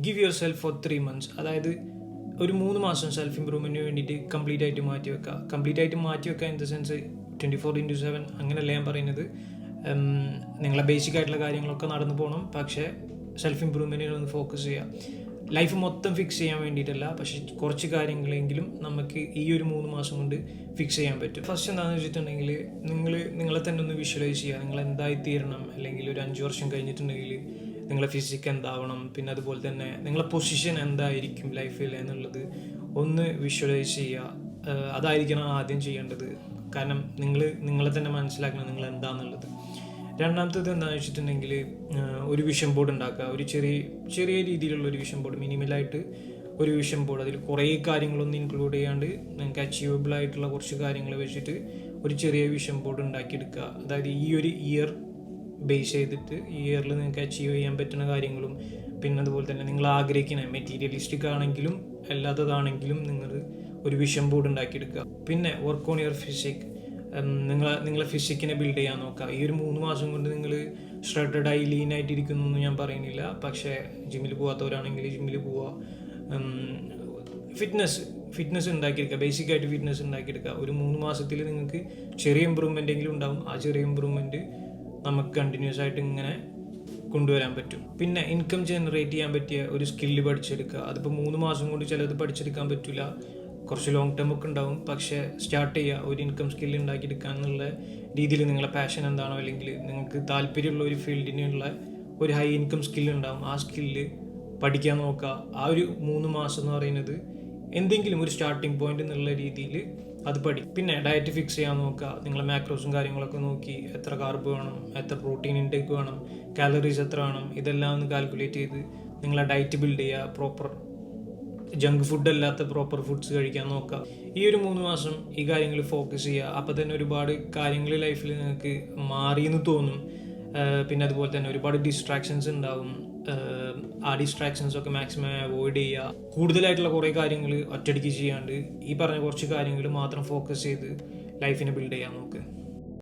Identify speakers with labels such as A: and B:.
A: Give your self for 3 months. അതായത് ഒരു 3 മാസം സെൽഫ് ഇമ്പ്രൂവ്മെൻറ്റിന് വേണ്ടിയിട്ട് കംപ്ലീറ്റ് ആയിട്ട് മാറ്റി വെക്കുക ഇൻ ദ സെൻസ് 24/7 അങ്ങനെയല്ല ഞാൻ പറയുന്നത്. നിങ്ങളെ ബേസിക് ആയിട്ടുള്ള കാര്യങ്ങളൊക്കെ നടന്നു പോകണം, പക്ഷേ സെൽഫ് ഇമ്പ്രൂവ്മെൻറ്റിന് ഒന്ന് ഫോക്കസ് ചെയ്യുക. ലൈഫ് മൊത്തം ഫിക്സ് ചെയ്യാൻ വേണ്ടിയിട്ടല്ല, പക്ഷേ കുറച്ച് കാര്യങ്ങളെങ്കിലും നമുക്ക് ഈ ഒരു 3 മാസം കൊണ്ട് ഫിക്സ് ചെയ്യാൻ പറ്റും. ഫസ്റ്റ് എന്താണെന്ന് വെച്ചിട്ടുണ്ടെങ്കിൽ നിങ്ങളെ തന്നെ ഒന്ന് വിഷ്വലൈസ് ചെയ്യുക. നിങ്ങൾ എന്തായി തീരണം, അല്ലെങ്കിൽ ഒരു 5 വർഷം കഴിഞ്ഞിട്ടുണ്ടെങ്കിൽ നിങ്ങളെ ഫിസിക്ക് എന്താവണം, പിന്നെ അതുപോലെ തന്നെ നിങ്ങളെ പൊസിഷൻ എന്തായിരിക്കും ലൈഫിൽ എന്നുള്ളത് ഒന്ന് വിഷ്വലൈസ് ചെയ്യുക. അതായിരിക്കണം ആദ്യം ചെയ്യേണ്ടത്. കാരണം നിങ്ങളെ തന്നെ മനസ്സിലാക്കണം നിങ്ങൾ എന്താണെന്നുള്ളത്. രണ്ടാമത്തേത് എന്താണെന്ന് വെച്ചിട്ടുണ്ടെങ്കിൽ ഒരു വിഷൻ ബോർഡ് ഉണ്ടാക്കുക. ഒരു ചെറിയ രീതിയിലുള്ള ഒരു വിഷൻ ബോർഡ്, മിനിമലായിട്ട് ഒരു വിഷൻ ബോർഡ്. അതിൽ കുറേ കാര്യങ്ങളൊന്നും ഇൻക്ലൂഡ് ചെയ്യാണ്ട് നിങ്ങൾക്ക് അച്ചീവബിൾ ആയിട്ടുള്ള കുറച്ച് കാര്യങ്ങൾ വെച്ചിട്ട് ഒരു ചെറിയ വിഷൻ ബോർഡ് ഉണ്ടാക്കിയെടുക്കുക. അതായത് ഈ ഒരു ഇയർ ബേസ് ചെയ്തിട്ട് ഈ ഇയറിൽ നിങ്ങൾക്ക് അച്ചീവ് ചെയ്യാൻ പറ്റുന്ന കാര്യങ്ങളും, പിന്നെ അതുപോലെ തന്നെ നിങ്ങൾ ആഗ്രഹിക്കുന്ന മെറ്റീരിയലിസ്റ്റിക് ആണെങ്കിലും അല്ലാത്തതാണെങ്കിലും നിങ്ങൾ ഒരു വിഷൻ ബോർഡ് ഉണ്ടാക്കിയെടുക്കുക. പിന്നെ വർക്ക് ഓൺ യുവർ ഫിസിക്. നിങ്ങളെ ഫിസിക്കിനെ ബിൽഡ് ചെയ്യാൻ നോക്കുക. ഈ ഒരു 3 മാസം കൊണ്ട് നിങ്ങൾ ഷ്രെഡഡായി ലീനായിട്ടിരിക്കുന്നൊന്നും ഞാൻ പറയുന്നില്ല, പക്ഷേ ജിമ്മിൽ പോകാത്തവരാണെങ്കിൽ ജിമ്മിൽ പോവുക. ഫിറ്റ്നസ് ഉണ്ടാക്കിയെടുക്കുക, ബേസിക്കായിട്ട് ഫിറ്റ്നസ് ഉണ്ടാക്കിയെടുക്കുക. ഒരു 3 മാസത്തിൽ നിങ്ങൾക്ക് ചെറിയ ഇമ്പ്രൂവ്മെൻ്റ് എങ്കിലും ഉണ്ടാവും. ആ ചെറിയ ഇമ്പ്രൂവ്മെൻറ്റ് നമുക്ക് കണ്ടിന്യൂസ് ആയിട്ട് ഇങ്ങനെ കൊണ്ടുവരാൻ പറ്റും. പിന്നെ ഇൻകം ജനറേറ്റ് ചെയ്യാൻ പറ്റിയ ഒരു സ്കില്ല് പഠിച്ചെടുക്കുക. അതിപ്പോൾ 3 മാസം കൊണ്ട് ചിലത് പഠിച്ചെടുക്കാൻ പറ്റില്ല, കുറച്ച് ലോങ് ടേം ഒക്കെ ഉണ്ടാവും. പക്ഷേ സ്റ്റാർട്ട് ചെയ്യുക, ഒരു ഇൻകം സ്കില്ല് ഉണ്ടാക്കിയെടുക്കുക എന്നുള്ള രീതിയിൽ. നിങ്ങളെ പാഷൻ എന്താണോ, അല്ലെങ്കിൽ നിങ്ങൾക്ക് താല്പര്യമുള്ള ഒരു ഫീൽഡിനുള്ള ഒരു ഹൈ ഇൻകം സ്കില്ല് ഉണ്ടാവും, ആ സ്കില്ല് പഠിക്കാൻ നോക്കുക. ആ ഒരു 3 മാസം എന്ന് പറയുന്നത് എന്തെങ്കിലും ഒരു സ്റ്റാർട്ടിങ് പോയിന്റ് എന്നുള്ള രീതിയിൽ അത് പഠിക്കും. പിന്നെ ഡയറ്റ് ഫിക്സ് ചെയ്യാൻ നോക്കുക. നിങ്ങളെ മാക്രോസും കാര്യങ്ങളൊക്കെ നോക്കി എത്ര കാർബ് വേണം, എത്ര പ്രോട്ടീൻ ഇൻടേക്ക് വേണം, കാലറീസ് എത്ര വേണം, ഇതെല്ലാം ഒന്ന് കാൽക്കുലേറ്റ് ചെയ്ത് നിങ്ങളെ ഡയറ്റ് ബിൽഡ് ചെയ്യുക. പ്രോപ്പർ ജങ്ക് ഫുഡ് അല്ലാത്ത പ്രോപ്പർ ഫുഡ്സ് കഴിക്കാൻ നോക്കുക. ഈ ഒരു 3 മാസം ഈ കാര്യങ്ങൾ ഫോക്കസ് ചെയ്യുക. അപ്പോൾ തന്നെ ഒരുപാട് കാര്യങ്ങൾ ലൈഫിൽ നിങ്ങൾക്ക് മാറിയെന്ന് തോന്നും. പിന്നെ അതുപോലെ തന്നെ ഒരുപാട് ഡിസ്ട്രാക്ഷൻസ് ഉണ്ടാവും. ആ ഡിസ്ട്രാക്ഷൻസൊക്കെ മാക്സിമം അവോയ്ഡ് ചെയ്യുക. കൂടുതലായിട്ടുള്ള കുറേ കാര്യങ്ങൾ ഒറ്റയടിക്ക് ചെയ്യാണ്ട് ഈ പറഞ്ഞ കുറച്ച് കാര്യങ്ങൾ മാത്രം ഫോക്കസ് ചെയ്ത് ലൈഫിനെ ബിൽഡ് ചെയ്യാൻ നോക്കുക.